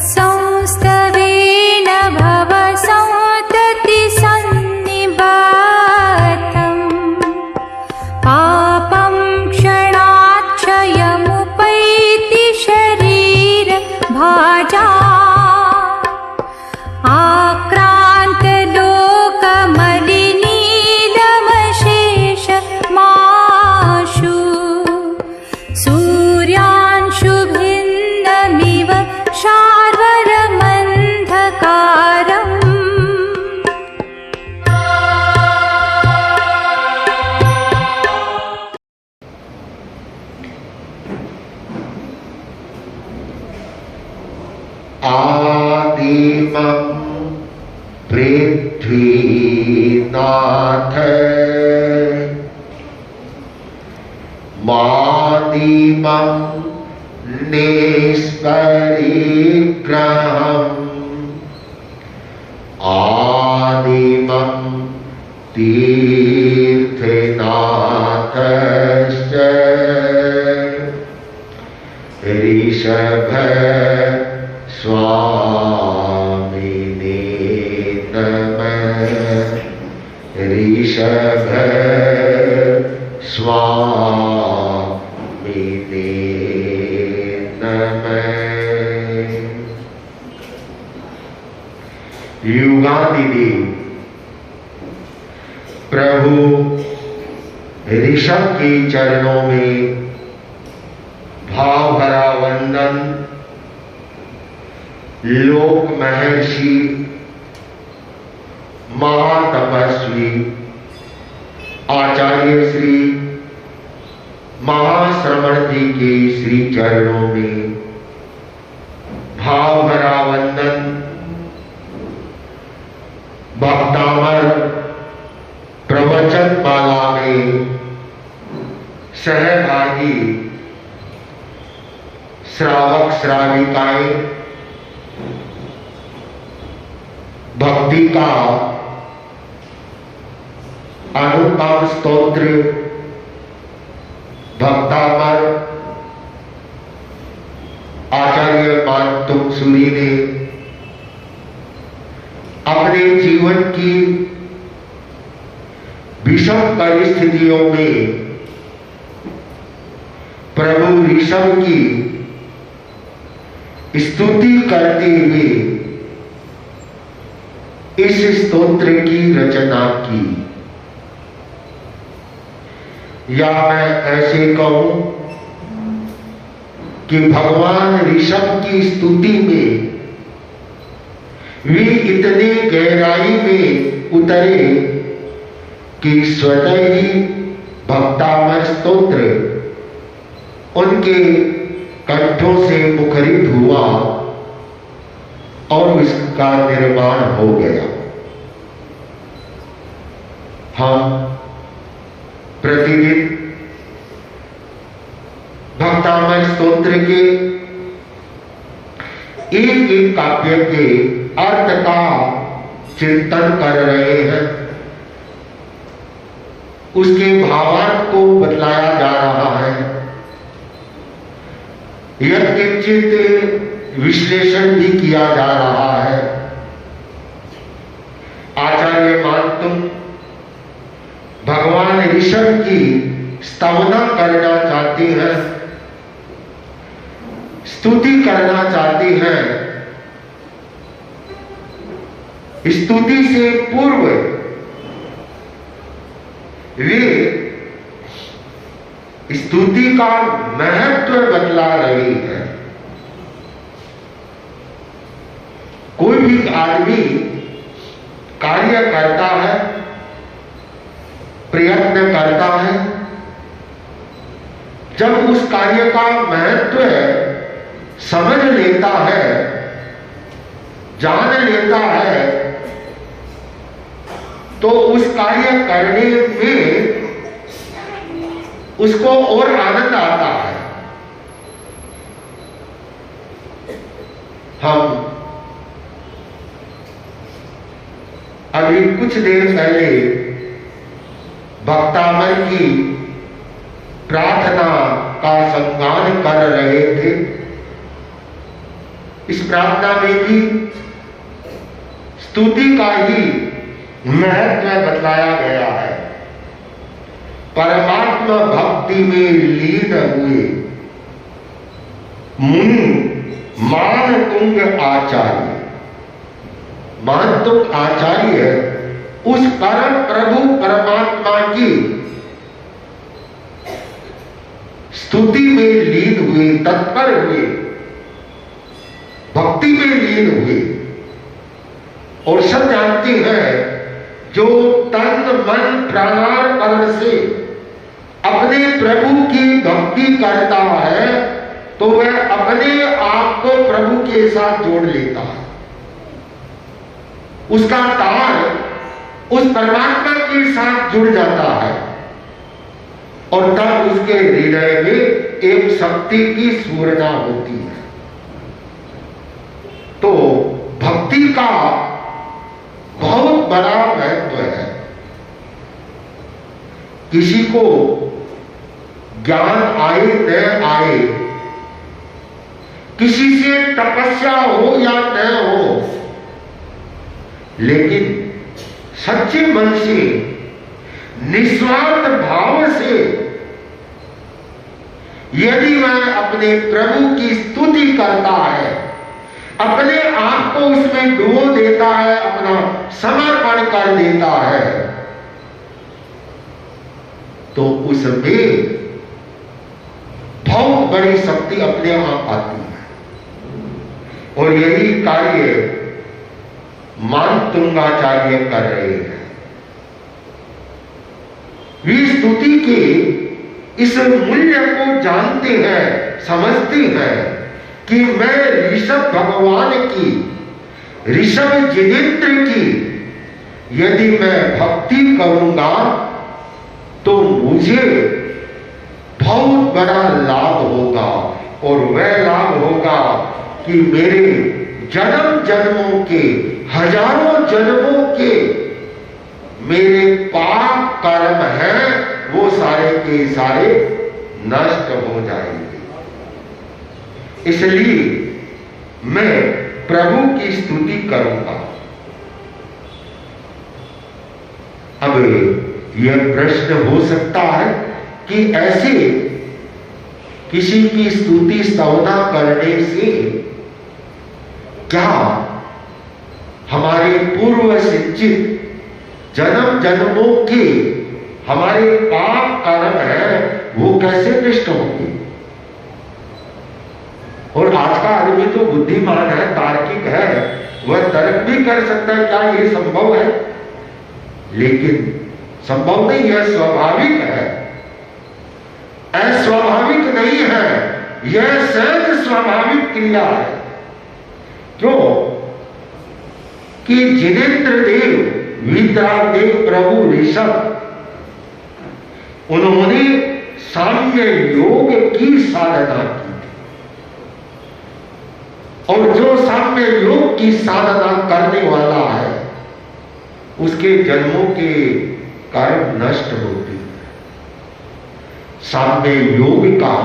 संस्तवेन भव संतति सन्निबद्धम् पापं क्षणाक्षयमुपैति शरीर भाजा आक्रांत लोकमलिनीलमशेष माशु सूर्यांशु भिन्नमिव शार्वरमन्धकारम् आदिमं पृथ्वीनाथ मादिमं निष्परिग्रहम् आदिमं तीर्थनाथश्च ऋषभ स्वामिने नमः ऋषभ स्वामिने नमः। युगादिदेव प्रभु ऋषभ के चरणों में भाव भरा वंदन लोक महर्षि महातपस्वी आचार्य श्री महाश्रमण जी के श्री चरणों में भाव भरा वंदन भक्तामर प्रवचन माला में सहभागी श्रावक श्राविकाएं भक्ति का अनुपम स्तोत्र भक्तामर आचार्य मानतुम सूरी ने अपने जीवन की विषम परिस्थितियों में प्रभु ऋषभ की स्तुति करते हुए इस स्तोत्र की रचना की। या मैं ऐसे कहूं कि भगवान ऋषभ की स्तुति में वे इतने गहराई में उतरे कि स्वतः ही भक्तामर स्तोत्र उनके कंठों से मुखरित हुआ और उसका निर्माण हो गया। हम प्रतिदिन भक्तामर स्तोत्र के एक एक काव्य के अर्थ का चिंतन कर रहे हैं, उसके भावार्थ को बतलाया जा रहा है, यत्किंचित विश्लेषण भी किया जा रहा है। आचार्य मानतुम भगवान ऋषभ की स्तवना करना चाहते हैं, स्तुति करना चाहते हैं। स्तुति से पूर्व वे स्तुति का महत्व बतला रही है। कोई भी आदमी कार्य करता है, प्रयत्न करता है, जब उस कार्य का महत्व समझ लेता है, जान लेता है, तो उस कार्य करने में उसको और आनंद आता है। हम अभी कुछ देर पहले भक्तामर की प्रार्थना का सम्मान कर रहे थे। इस प्रार्थना में भी स्तुति का ही महत्व बतलाया गया है। परमात्मा भक्ति में लीन हुए मुनि मानतुंग आचार्य, मानतुंग आचार्य उस परम प्रभु परमात्मा की स्तुति में लीन हुए, तत्पर हुए, भक्ति में लीन हुए। और सब जानते हैं जो तन मन प्राणार्पण से अपने प्रभु की भक्ति करता है तो वह अपने आप को प्रभु के साथ जोड़ लेता है। उसका तार उस परमात्मा के साथ जुड़ जाता है और तब उसके हृदय में एक शक्ति की स्फुरना होती है। तो भक्ति का बहुत बड़ा महत्व है। किसी को ज्ञान आए न आए, किसी से तपस्या हो या न हो, लेकिन सच्चे मन से निस्वार्थ भाव से यदि वह अपने प्रभु की स्तुति करता है, अपने आप को उसमें डुबो देता है, अपना समर्पण कर देता है, तो उसमें बहुत बड़ी शक्ति अपने आप आती है। और यही कार्य मानतुंगाचार्य कर रहे हैं। वे स्तुति के इस मूल्य को जानते हैं, समझते हैं कि मैं ऋषभ भगवान की, ऋषभ जिनेन्द्र की यदि मैं भक्ति करूंगा तो मुझे बहुत बड़ा लाभ होगा। और वह लाभ होगा कि मेरे जन्म जन्मों के, हजारों जन्मों के मेरे पाप कर्म हैं वो सारे के सारे नष्ट हो जाएंगे। इसलिए मैं प्रभु की स्तुति करूंगा। अब यह प्रश्न हो सकता है कि ऐसे किसी की स्तुति स्तवना करने से क्या हमारे पूर्व सिंचित जन्म जन्मों के हमारे पाप कर्म हैं वो कैसे नष्ट होंगे? और आज का आदमी तो बुद्धिमान है, तार्किक है, वह तर्क भी कर सकता है क्या ये संभव है? लेकिन संभव नहीं है, स्वाभाविक है, अस्वाभाविक नहीं है, यह सहज स्वाभाविक क्रिया है। क्यों कि जिनेन्द्र देव, वीतरागदेव प्रभु ऋषभ, उन्होंने साम्य योग की साधना की थी। और जो साम्य योग की साधना करने वाला है उसके जन्मों के कर्म नष्ट होते हैं। साम्य योग का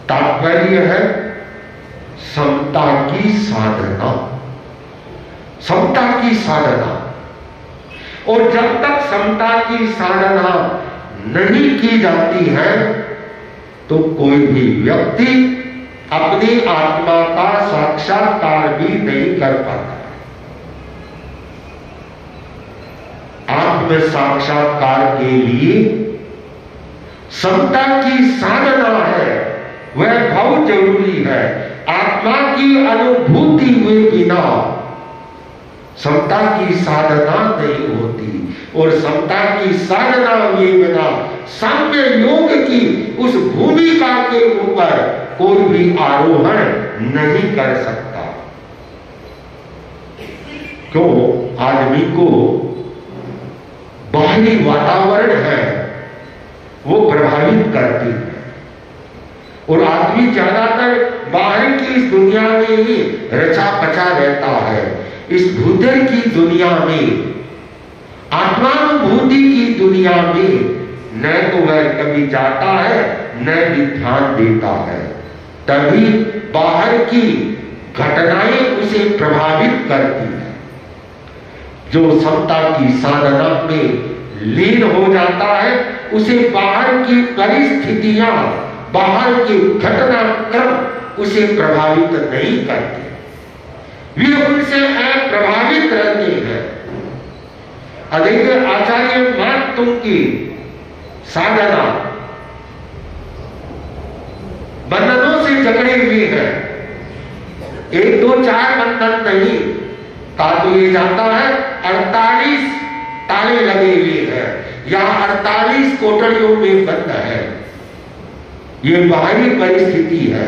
तात्पर्य है समता की साधना, समता की साधना। और जब तक समता की साधना नहीं की जाती है तो कोई भी व्यक्ति अपनी आत्मा का साक्षात्कार भी नहीं कर पाता। आत्म साक्षात्कार के लिए समता की साधना है, वह बहुत जरूरी है। आत्मा की अनुभूति हुए बिना समता की साधना नहीं होती। और समता की साधना हुए बिना साम्य योग की उस भूमिका के ऊपर कोई भी आरोहण नहीं कर सकता। क्यों? आदमी को बाहरी वातावरण है वो प्रभावित करती है। और आदमी ज्यादातर बाहर की इस दुनिया में ही रचा पचा रहता है। इस भूतल की दुनिया में, आत्मानुभूति की दुनिया में न तो वह कभी जाता है न भी ध्यान देता है। तभी बाहर की घटनाएं उसे प्रभावित करती है। जो समता की साधना में लीन हो जाता है, उसे बाहर की परिस्थितियां, बाहर के घटनाक्रम उसे प्रभावित नहीं करते, वे उनसे अप्रभावित रहते हैं। देखिए, आचार्य मातुम की साधना बंधनों से जकड़े हुए हैं। 1 2 4 बंधन नहीं, तो ये जानता है 48 ताले लगे हुए हैं, यहाँ 48 कोठरियों में बंद है। ये बाहरी परिस्थिति है।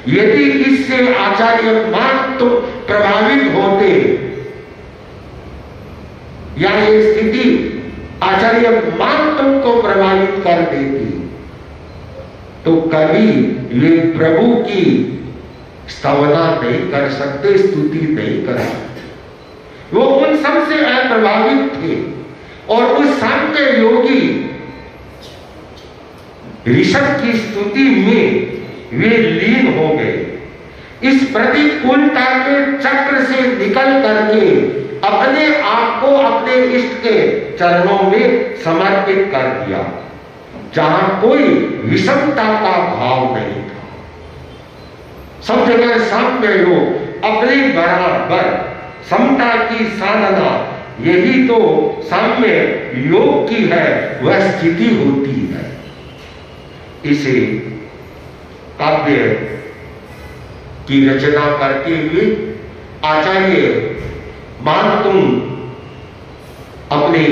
यदि इससे आचार्य मातुम प्रभावित होते या ये स्थिति आचार्य मातुम को प्रभावित कर देती, तो कभी ये प्रभु की स्तवना नहीं कर सकते, स्तुति नहीं कर सकते। वो उन सब से अप्रभावित थे और उस सांख्य योगी ऋषभ की स्तुति में वे लीन हो गए। इस प्रतिकूलता के चक्र से निकल करके अपने आप को अपने इष्ट के चरणों में समर्पित कर दिया, जहां कोई विषमता का भाव नहीं था। सब जगह साम्य योग, अपने बराबर समता की साधना, यही तो साम्य योग की है वह स्थिति होती है। इसे काव्य की रचना करते हुए आचार्य मातुम अपने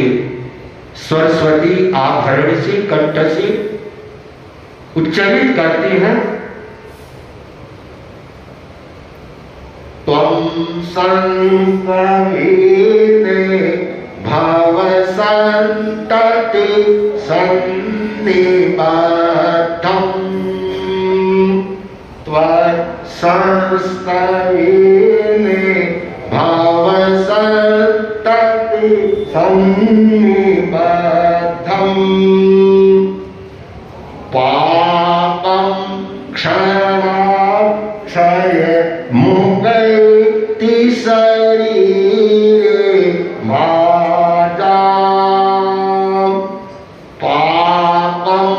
सरस्वती आभरण से, कंठ से उच्चारित करते हैं, त्वं संतवेने भाव संतति सन्निबद्धं संस्तवेने भाव संतति सन्निबद्धं पापं क्षणाक्षय मुक्ति शरीरे माजाम् पापं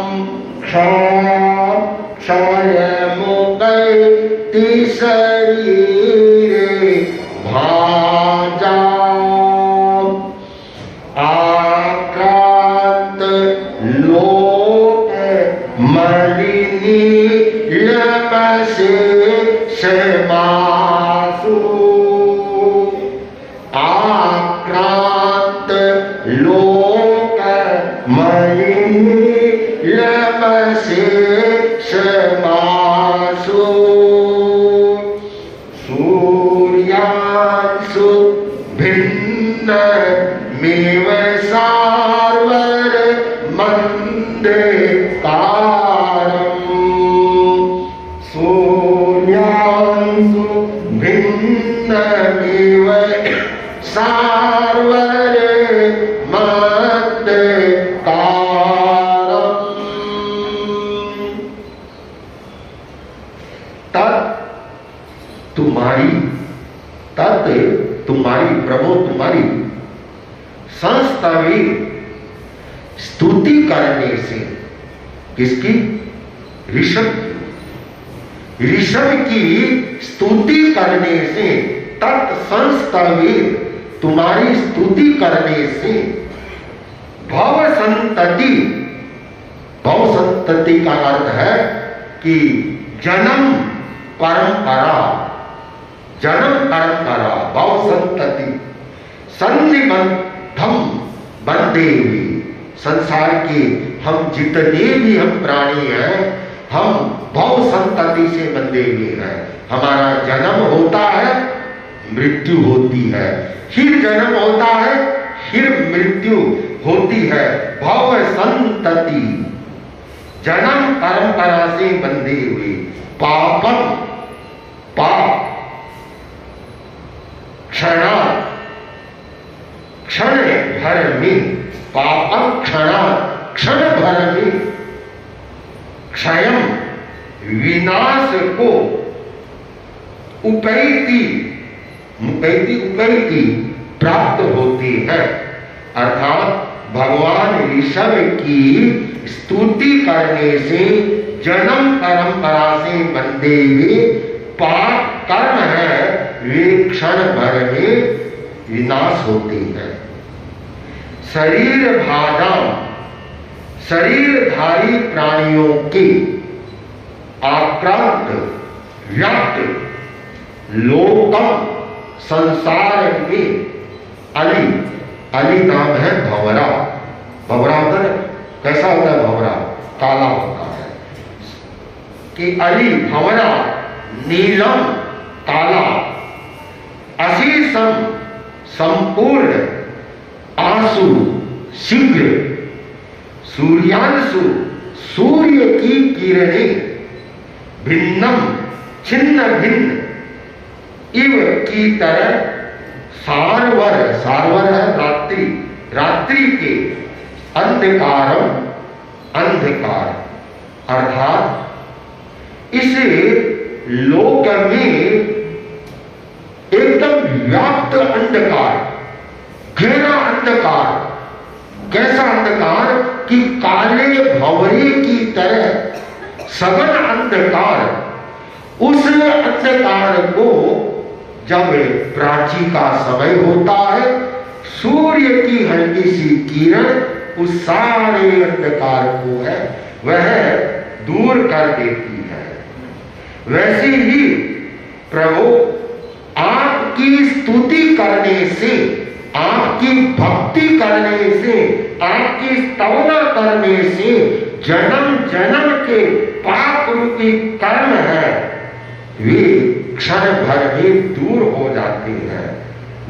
क्षणाक्षय मुक्ति शरीरे भाजाम् आक्रांत लोक मलिनी क्षमासु आक्रांत लोक मलिनी क्षमासु सूर्यांशु भिन्न मेव सार्वर मंदे कारम् सूर्यांशु भिन्नमेव सार्वर मंदे कारम् तुम्हारी प्रभु तुम्हारी संस्तवी स्तुति करने से, किसकी? ऋषभ की स्तुति करने से, तत्संस्तवी तुम्हारी स्तुति करने से भव संतति का अर्थ है कि जन्म परंपरा भव संतति सन्निबद्धम बंधे हुए संसार के हम जितने भी हम प्राणी हैं, हम भव संतति से बंधे हुए हैं। हमारा जन्म होता है, मृत्यु होती है, फिर जन्म होता है, फिर मृत्यु होती है। भव संतति जन्म परंपरा से बंधे हुए। पापम पाप क्षण भर में, पापम क्षण भर में क्षयम विनाश को उपैति प्राप्त होती है। अर्थात भगवान ऋषभ की स्तुति करने से जन्म परंपरा से बंधे हुए पाप कर्म है वे क्षण भर में विनाश होते हैं। शरीरधारी प्राणियों के आक्रांत व्याप्त लोकम संसार में अली नाम है भंवरा। भंवरा होता है, कैसा होता है भंवरा? काला होता है कि अली भंवरा नीलम काला अशीषम संपूर्ण आंसू शीघ्र सूर्यांशु सूर्य की किरणें भिन्नम छिन्न भिन्न इव की तरह सारवर है रात्रि के अंधकार अर्थात इस लोक में एकदम व्याप्त अंधकार, गहरा अंधकार। कैसा अंधकार कि काले भंवरे की तरह सघन अंधकार। उस अंधकार को जब प्राची का समय होता है, सूर्य की हल्की सी किरण उस सारे अंधकार को है वह दूर कर देती है। वैसे ही प्रभु आपकी स्तुति करने से, आपकी भक्ति करने से, आपकी स्तवना करने से जन्म जन्म के पाप रूपी कर्म है वे क्षण भर में दूर हो जाते हैं,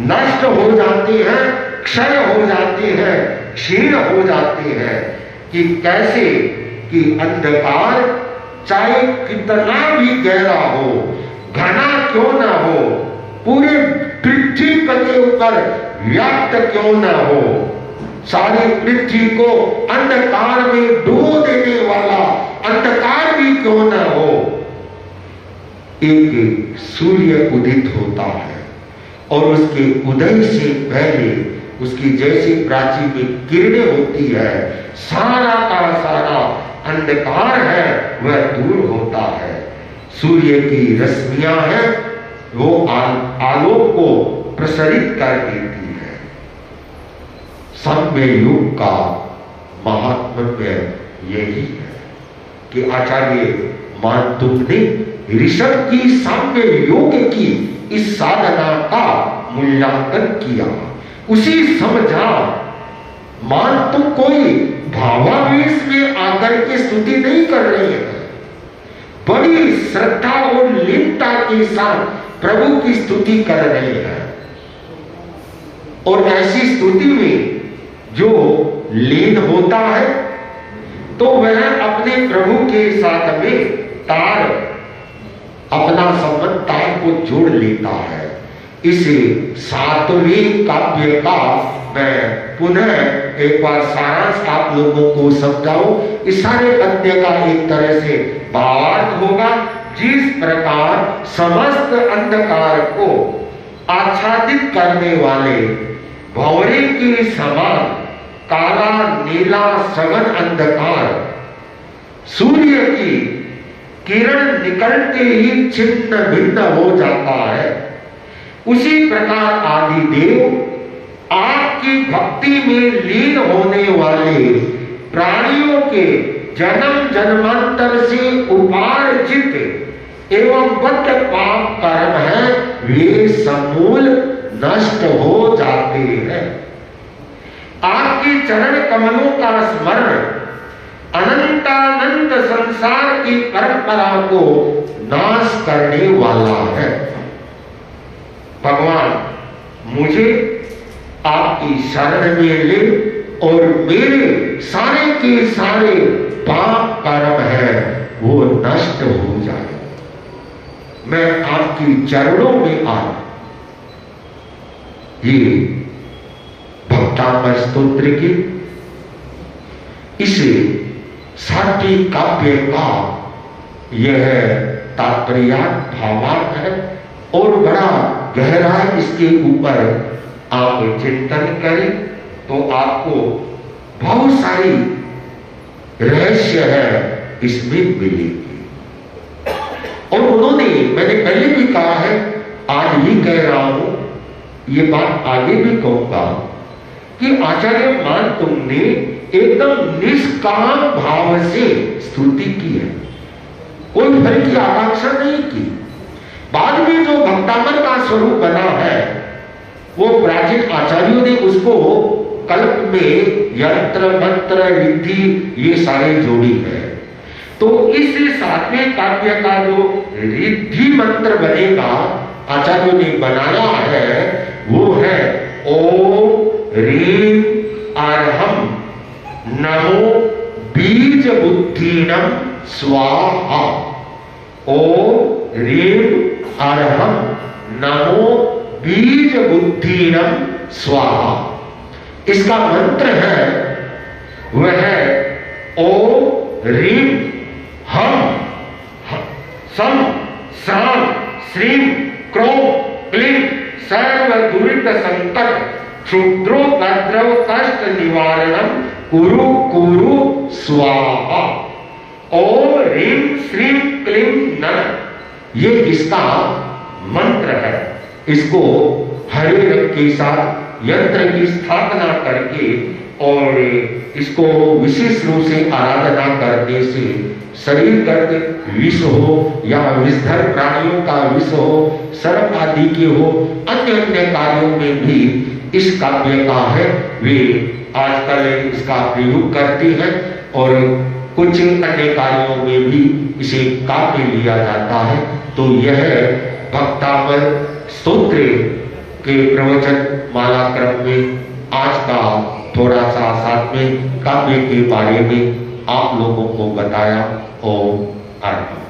नष्ट हो जाते हैं, क्षय हो जाते हैं, क्षीण हो जाते हैं। कि कैसे कि अंधकार चाहे कितना भी गहरा हो, घना क्यों ना हो, पूरे पृथ्वी के ऊपर व्याप्त क्यों न हो, सारी पृथ्वी को अंधकार में डुबो देने वाला अंधकार भी क्यों न हो, एक सूर्य उदित होता है और उसके उदय से पहले उसकी जैसी प्राची में किरणें होती है, सारा का सारा अंधकार है वह दूर होता है। सूर्य की रश्मियां हैं वो आलोक को प्रसरित कर देती है। साम्य योग का महात्म्य यही है कि आचार्य मानतुक ने ऋषभ की साम्य योग की इस साधना का मूल्यांकन किया, उसी समझा। मानतुक कोई भावावेश में आकर के स्तुति नहीं कर रहे हैं, बड़ी श्रद्धा और लीनता के साथ प्रभु की स्तुति कर रहे हैं। और ऐसी स्तुति में जो लीन होता है तो वह अपने प्रभु के साथ में तार, अपना संबंध तार को जोड़ लेता है। इस सातवें काव्य का मैं पुनः एक बार सारांश आप लोगों को समझाऊं। इस सारे पद्य का एक तरह से भावार्थ होगा, जिस प्रकार समस्त अंधकार को आच्छादित करने वाले भंवरे के समान काला नीला सघन अंधकार सूर्य की किरण निकलते ही छिन्न भिन्न हो जाता है, उसी प्रकार आदिदेव आपकी भक्ति में लीन होने वाले प्राणियों के जन्म जन्मांतर से उपार्जित एवं बद्ध पाप कर्म है वे समूल नष्ट हो जाते हैं। आपके चरण कमलों का स्मरण अनंतानंत संसार की परंपरा को नाश करने वाला है। भगवान मुझे आपकी शरण में ले और मेरे सारे के सारे पाप कर्म है वो नष्ट हो जाए। मैं आपकी चरणों में आ ये भक्तामय स्तोत्र की इस साठी काव्य का यह तात्पर्य भावार्थ है और बड़ा गहरा इसके ऊपर आप चिंतन करें तो आपको बहुत सारी रहस्य है इसमें मिलेगी। और उन्होंने, मैंने पहले भी कहा है, आज भी कह रहा हूं, ये बात आगे भी कहूंगा कि आचार्य मान तुमने एकदम निष्काम भाव से स्तुति की है, कोई फल की आकांक्षा नहीं की। बाद में जो भक्तामर का स्वरूप बना है वो प्राचीन आचार्यों ने उसको कल्प में यंत्र मंत्र रिद्धि ये सारे जोड़ी है। तो इस सातवें काव्य का जो रिद्धि मंत्र बनेगा आचार्यों ने बनाया है वो है ओम ह्रीं अर्हं नमो बीज बुद्धिनम स्वाहा। ओम ह्रीं अर्हं नमो बीज बुद्धिनम स्वाहा। इसका मंत्र है वह है ओम ह्रीं हम सम साम श्रीं क्रों क्लीं सर्व दुरित संकट क्षुद्रोपद्रव कष्ट निवारणम कुरु कुरु स्वाहा। ओम ह्रीं श्रीं क्लीं नमः, ये इसका मंत्र है। इसको हरे रंग के साथ यंत्र की स्थापना करके और इसको विशेष रूप से आराधना करने से शरीर गर्द विष हो या विषधर प्राणियों का विष हो, सर्प आदि के हो, अन्य अन्य कार्यों में भी इस काव्य का है वे आजकल इसका प्रयोग करते हैं और कुछ अन्य कार्यों में भी इसे काव्य लिया जाता है। तो यह भक्तामर स्तोत्र के प्रवचन माला क्रम में आज का थोड़ा सा साथ में काव्य के बारे में आप लोगों को बताया। ओम अर्पण।